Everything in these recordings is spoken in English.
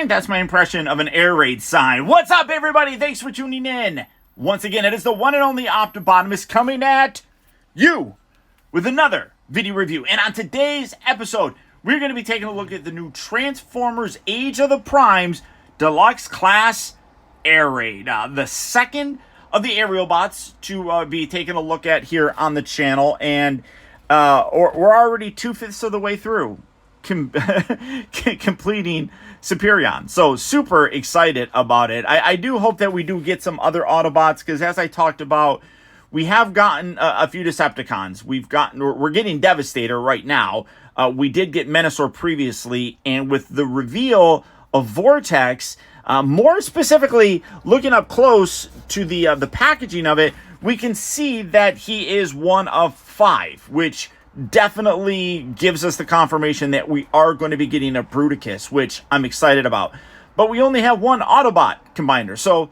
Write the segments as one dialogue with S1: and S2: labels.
S1: That's my impression of an air raid sign. What's up, everybody? Thanks for tuning in. Once again, it is the one and only Optibotimus coming at you with another video review. And on today's episode, we're going to be taking a look at the new Transformers Age of the Primes Deluxe Class Air Raid. The second of the aerial bots to be taking a look at here on the channel. And we're already 2/5 of the way through completing Superion. So super excited about it. I do hope that we do get some other Autobots, because as I talked about, we have gotten a few Decepticons. We're getting Devastator right now. We did get Menasor previously, and with the reveal of Vortex, more specifically looking up close to the packaging of it, we can see that he is one of 5, which definitely gives us the confirmation that we are going to be getting a Bruticus, which I'm excited about. But we only have one Autobot combiner, so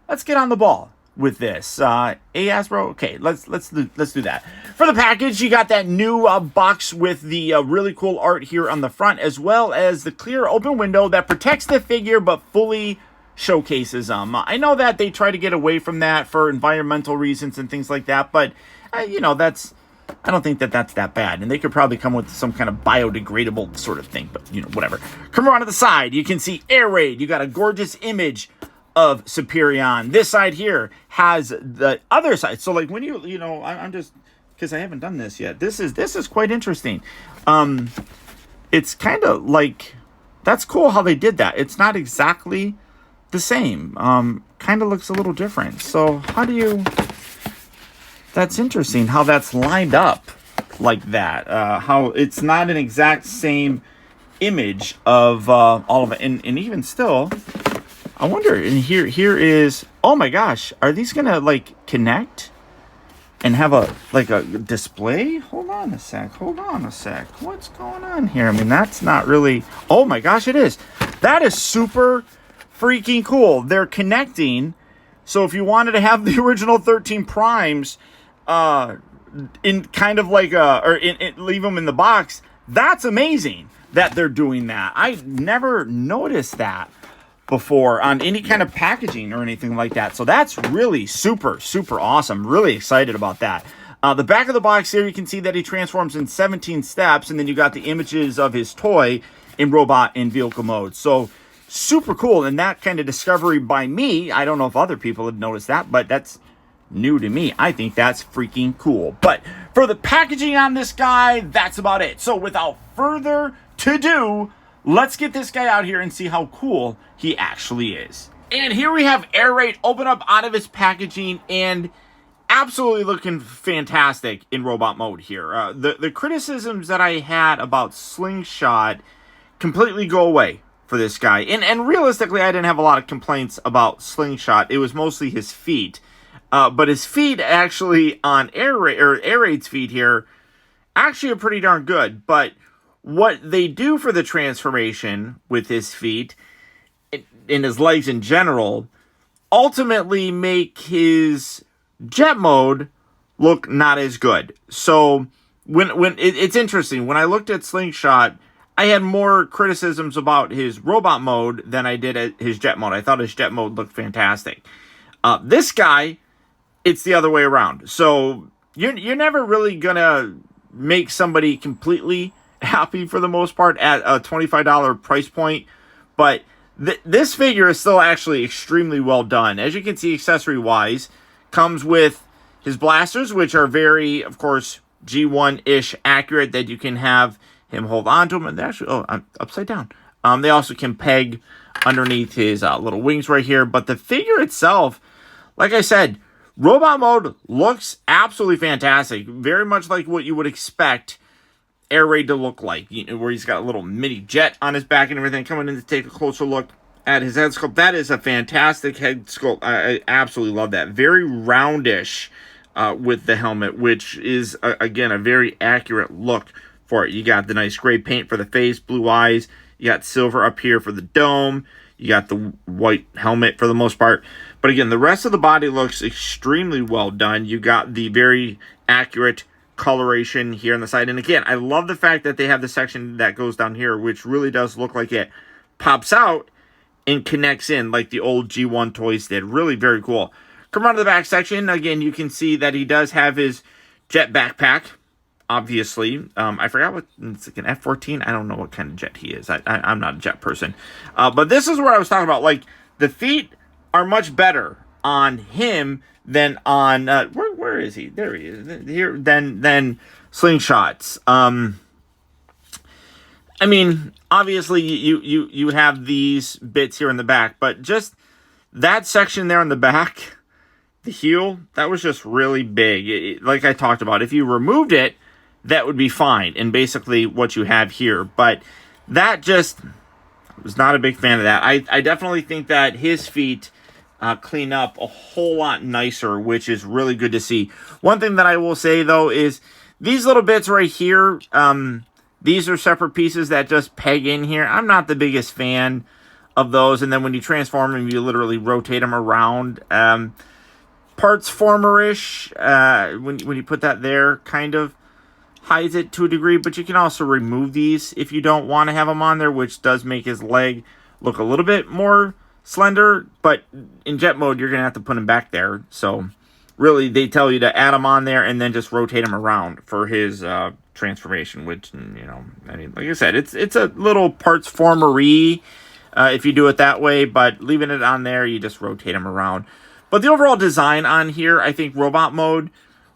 S1: let's get on the ball with this. Hasbro, okay, let's do that. For the package, you got that new box with the really cool art here on the front, as well as the clear open window that protects the figure but fully showcases them. I know that they try to get away from that for environmental reasons and things like that, but I don't think that that's that bad. And they could probably come with some kind of biodegradable sort of thing, but whatever. Come around to the side, you can see Air Raid. You got a gorgeous image of Superion. This side here has the other side. So like when I'm just, because I haven't done this yet. This is quite interesting. It's kind of like, that's cool how they did that. It's not exactly the same. Kind of looks a little different. So how do you... That's interesting how that's lined up like that. How it's not an exact same image of all of it. And even still, I wonder, and here is, oh my gosh, are these gonna like connect and have a display? Hold on a sec. What's going on here? I mean, that's not really, oh my gosh, it is. That is super freaking cool. They're connecting. So if you wanted to have the original 13 Primes in kind of like leave them in the box, that's amazing that they're doing that. I never noticed that before on any kind of packaging or anything like that. So that's really super awesome. Really excited about that. The back of the box here, you can see that he transforms in 17 steps, and then you got the images of his toy in robot and vehicle mode. So super cool, and that kind of discovery by me. I don't know if other people have noticed that, but that's new to me. I think that's freaking cool. But for the packaging on this guy, that's about it. So without further ado, let's get this guy out here and see how cool he actually is. And here we have Air Raid open up out of his packaging, and absolutely looking fantastic in robot mode here. The criticisms that I had about Slingshot completely go away for this guy. And realistically, I didn't have a lot of complaints about Slingshot. It was mostly his feet. But his feet actually on Air Raid's feet here actually are pretty darn good. But what they do for the transformation with his feet and his legs in general ultimately make his jet mode look not as good. So it's interesting. When I looked at Slingshot, I had more criticisms about his robot mode than I did at his jet mode. I thought his jet mode looked fantastic. This guy, it's the other way around. So you're never really gonna make somebody completely happy for the most part at a $25 price point, but this figure is still actually extremely well done. As you can see, accessory wise, comes with his blasters, which are very, of course, G1-ish accurate, that you can have him hold on to them. And they actually, I'm upside down. They also can peg underneath his little wings right here. But the figure itself, like I said, robot mode looks absolutely fantastic. Very much like what you would expect Air Raid to look like. Where he's got a little mini jet on his back and everything. Coming in to take a closer look at his head sculpt. That is a fantastic head sculpt. I absolutely love that. Very roundish with the helmet, which is, again, a very accurate look for it. You got the nice gray paint for the face, blue eyes. You got silver up here for the dome. You got the white helmet for the most part. But again, the rest of the body looks extremely well done. You got the very accurate coloration here on the side. And again, I love the fact that they have the section that goes down here, which really does look like it pops out and connects in like the old G1 toys did. Really very cool. Come around to the back section. Again, you can see that he does have his jet backpack, obviously. I forgot what, it's like an F-14. I don't know what kind of jet he is. I'm not a jet person. But this is what I was talking about. Like, the feet are much better on him than on, where is he? There he is. Here, than Slingshots. I mean, obviously, you have these bits here in the back, but just that section there in the back, the heel, that was just really big. Like I talked about, if you removed it, that would be fine, and basically what you have here. But that just, I was not a big fan of that. I definitely think that his feet clean up a whole lot nicer, which is really good to see. One thing that I will say, though, is these little bits right here, these are separate pieces that just peg in here. I'm not the biggest fan of those. And then when you transform them, you literally rotate them around. Parts former-ish, when you put that there, kind of hides it to a degree. But you can also remove these if you don't want to have them on there, which does make his leg look a little bit more slender. But in jet mode, you're going to have to put him back there. So really, they tell you to add him on there and then just rotate him around for his transformation, which, you know, I mean, like I said, it's a little parts formery if you do it that way, but leaving it on there, you just rotate them around. But the overall design on here, I think robot mode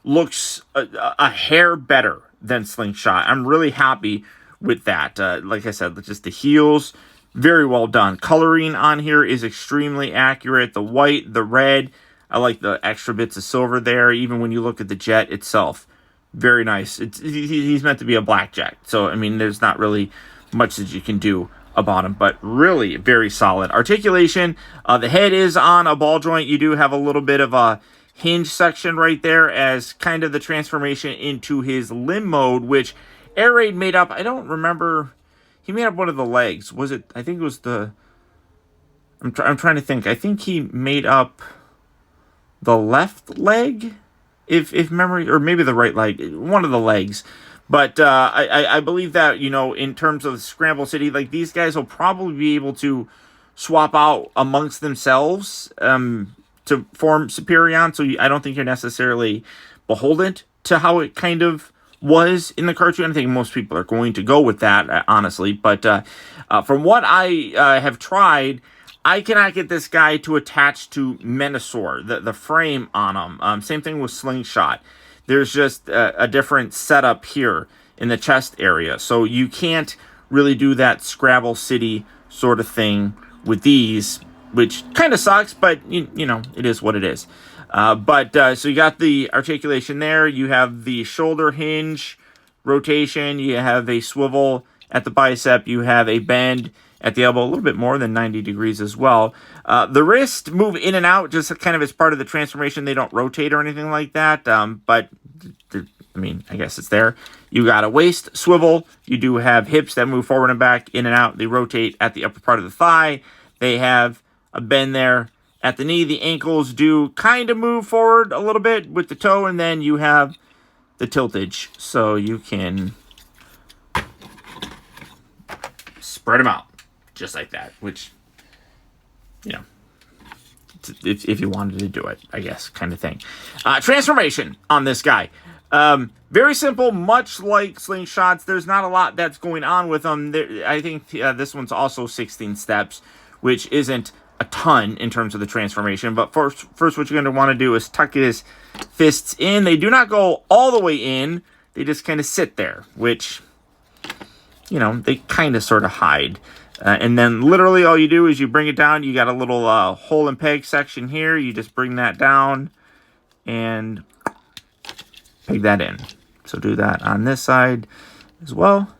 S1: looks a hair better than Slingshot. I'm really happy with that. Like I said, just the heels, very well done. Coloring on here is extremely accurate. The white, the red, I like the extra bits of silver there. Even when you look at the jet itself, very nice. He's meant to be a black jet, so I mean, there's not really much that you can do about him, but really very solid. Articulation, the head is on a ball joint. You do have a little bit of a hinge section right there as kind of the transformation into his limb mode, which Air Raid made up. I don't remember. He made up one of the legs. Was it? I think it was the. I'm trying to think. I think he made up the left leg, if memory, or maybe the right leg, one of the legs. But I believe that, you know, in terms of Scramble City, like, these guys will probably be able to swap out amongst themselves to form Superion. So I don't think you're necessarily beholden to how it kind of was in the cartoon. I think most people are going to go with that, honestly. But from what I have tried, I cannot get this guy to attach to Menasor, the frame on him. Same thing with Slingshot. There's just a different setup here in the chest area. So you can't really do that Scrabble City sort of thing with these, which kind of sucks, but, you know, it is what it is. So you got the articulation there. You have the shoulder hinge rotation. You have a swivel at the bicep. You have a bend at the elbow, a little bit more than 90 degrees as well. The wrist move in and out just kind of as part of the transformation. They don't rotate or anything like that, but I mean, I guess it's there. You got a waist swivel. You do have hips that move forward and back, in and out. They rotate at the upper part of the thigh. They have a bend there at the knee. The ankles do kind of move forward a little bit with the toe, and then you have the tiltage, so you can spread them out just like that, which, you know, if you wanted to do it, I guess, kind of thing. Transformation on this guy. Very simple, much like Slingshots. There's not a lot that's going on with them. I think this one's also 16 steps, which isn't a ton in terms of the transformation. But first what you're going to want to do is tuck his fists in. They do not go all the way in. They just kind of sit there, which, you know, they kind of sort of hide. And then literally all you do is you bring it down. You got a little hole and peg section here. You just bring that down and peg that in. So do that on this side as well.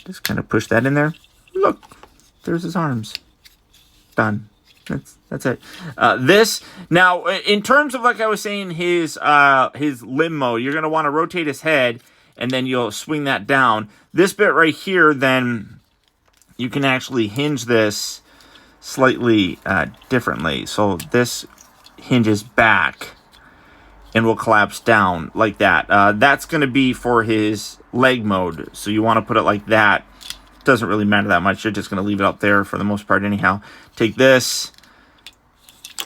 S1: Just kind of push that in there. Look, there's his arms. Done. That's it. This, now, in terms of, like I was saying, his limb mode, you're going to want to rotate his head, and then you'll swing that down. This bit right here, then, you can actually hinge this slightly differently. So this hinges back, and will collapse down like that. That's going to be for his leg mode. So you want to put it like that. Doesn't really matter that much. You're just going to leave it up there for the most part anyhow. Take this,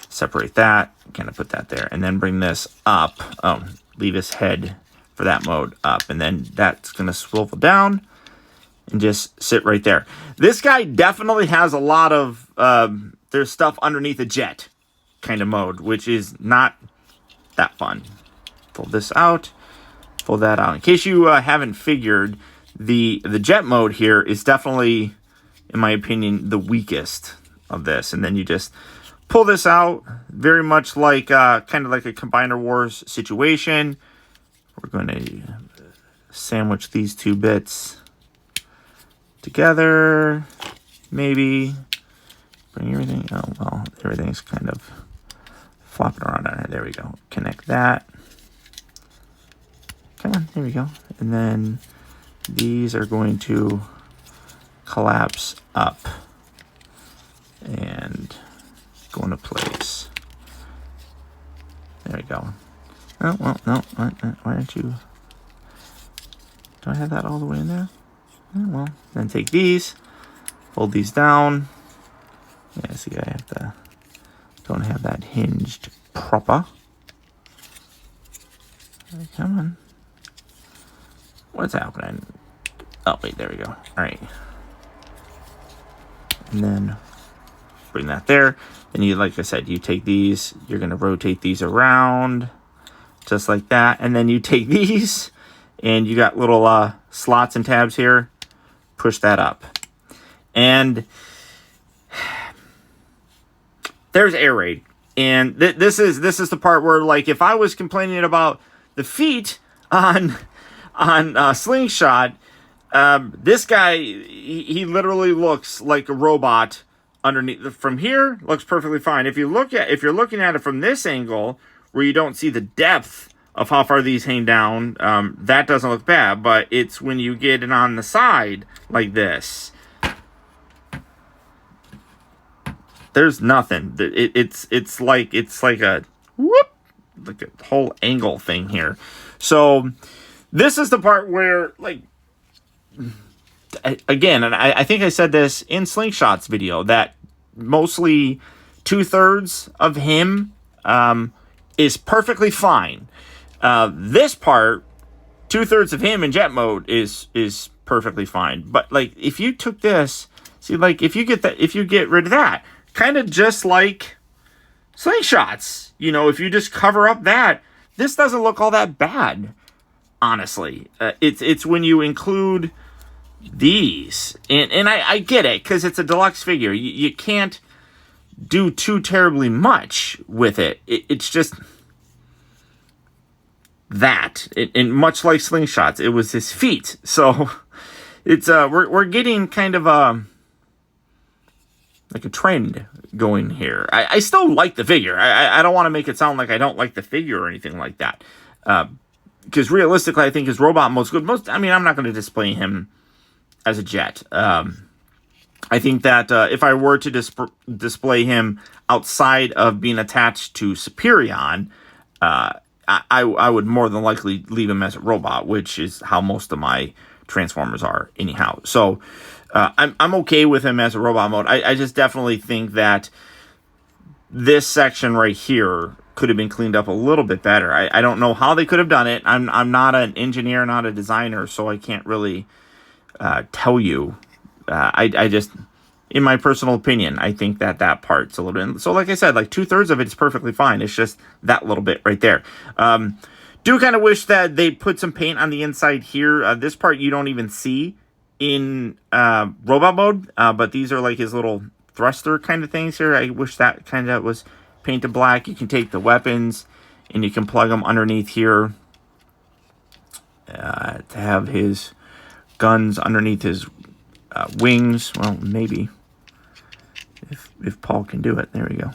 S1: separate that, kind of put that there, and then bring this up. Leave his head for that mode up, and then that's going to swivel down and just sit right there. This guy definitely has a lot of, there's stuff underneath a jet kind of mode, which is not that fun. Pull this out, pull that out. In case you haven't figured, the jet mode here is definitely, in my opinion, the weakest of this. And then you just pull this out, very much like, kind of like a Combiner Wars situation. We're going to sandwich these two bits together, maybe. Bring everything, oh, well, everything's kind of flopping around on it. There we go. Connect that. Come on, there we go. And then these are going to collapse up and go into place. There we go. Oh, well, no, why don't you, do I have that all the way in there? Oh, well, then take these, fold these down. Yeah, see, I have to, don't have that hinged proper. Come on. What's happening? Oh, wait, there we go. All right. And then bring that there. And you, like I said, you take these, you're going to rotate these around just like that. And then you take these and you got little slots and tabs here. Push that up. And there's air raid. And this is the part where, like, if I was complaining about the feet on Slingshot, this guy, he literally looks like a robot underneath. From here, looks perfectly fine. If you're looking at it from this angle, where you don't see the depth of how far these hang down, that doesn't look bad. But it's when you get it on the side like this, there's nothing. It's like a whoop, like a whole angle thing here. So this is the part where, like, again, and I think I said this in Slingshot's video, that mostly 2/3 of him is perfectly fine. This part, 2/3 of him in jet mode is perfectly fine. But, like, if you took this, see, like, if you get rid of that, kind of just like Slingshots, you know, if you just cover up that, this doesn't look all that bad, honestly. It's when you include these, and I get it, because it's a deluxe figure. You can't do too terribly much with it. It's just that, and much like Slingshots, it was his feet. So it's we're getting kind of like a trend going here. I still like the figure. I don't want to make it sound like I don't like the figure or anything like that. Because realistically, I think his robot mode's good. I'm not going to display him as a jet. I think that if I were to display him outside of being attached to Superion, I would more than likely leave him as a robot, which is how most of my Transformers are anyhow. So I'm okay with him as a robot mode. I just definitely think that this section right here could have been cleaned up a little bit better. I don't know how they could have done it. I'm not an engineer, not a designer, so I can't really tell you. I just, in my personal opinion, I think that part's a little bit. So like I said, like 2/3 of it is perfectly fine. It's just that little bit right there. Do kind of wish that they put some paint on the inside here. This part you don't even see in robot mode, but these are like his little thruster kind of things here. I wish that kind of was painted black. You can take the weapons and you can plug them underneath here to have his guns underneath his wings. Well, maybe if Paul can do it. There we go.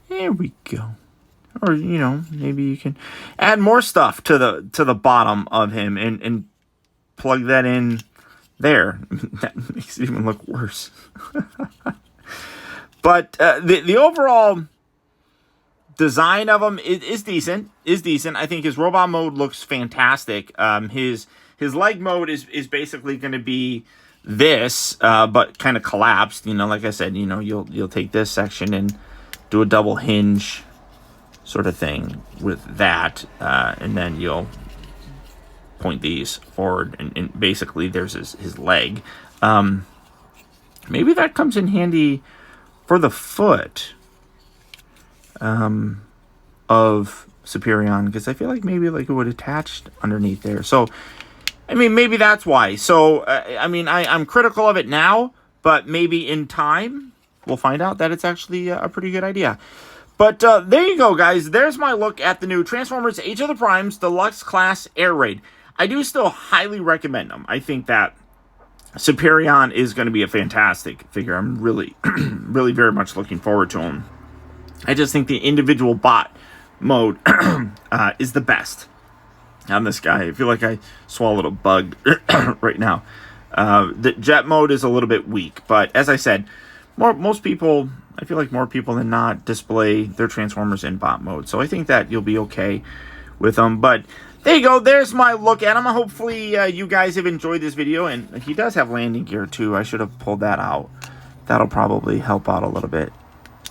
S1: There we go. Or, you know, maybe you can add more stuff to the bottom of him and plug that in there. That makes it even look worse. But the overall design of him is decent. I think his robot mode looks fantastic. His leg mode is basically going to be this, but kind of collapsed. You know, like I said, you know, you'll take this section and do a double hinge sort of thing with that, and then you'll point these forward, and basically there's his leg. Maybe that comes in handy for the foot of Superion, because I feel like maybe like it would attach underneath there. So, I mean, maybe that's why. So, I mean, I'm critical of it now, but maybe in time we'll find out that it's actually a pretty good idea. But there you go, guys. There's my look at the new Transformers Age of the Primes Deluxe Class Air Raid. I do still highly recommend them. I think that Superion is going to be a fantastic figure. I'm really, really very much looking forward to him. I just think the individual bot mode is the best on this guy. I feel like I swallowed a bug right now. The jet mode is a little bit weak, but as I said, most people, I feel like more people than not display their Transformers in bot mode. So I think that you'll be okay with them. But there you go. There's my look at him. Hopefully you guys have enjoyed this video. And he does have landing gear too. I should have pulled that out. That'll probably help out a little bit.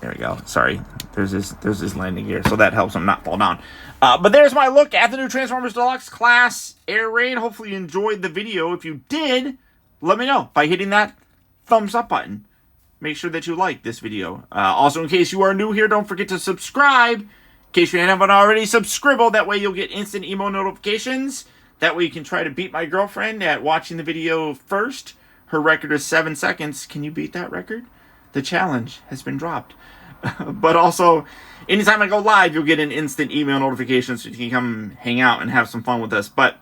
S1: There we go. Sorry. There's his landing gear. So that helps him not fall down. But there's my look at the new Transformers Deluxe Class Air Raid. Hopefully you enjoyed the video. If you did, let me know by hitting that thumbs up button. Make sure that you like this video. Also, in case you are new here, don't forget to subscribe. In case you haven't already, subscribble. That way you'll get instant email notifications. That way you can try to beat my girlfriend at watching the video first. Her record is 7 seconds. Can you beat that record? The challenge has been dropped. But also, anytime I go live, you'll get an instant email notification so you can come hang out and have some fun with us. But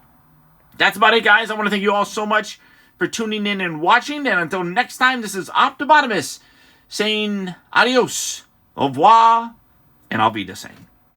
S1: that's about it, guys. I want to thank you all so much for tuning in and watching. And until next time, this is Optibotimus saying adios, au revoir, and I'll be the same.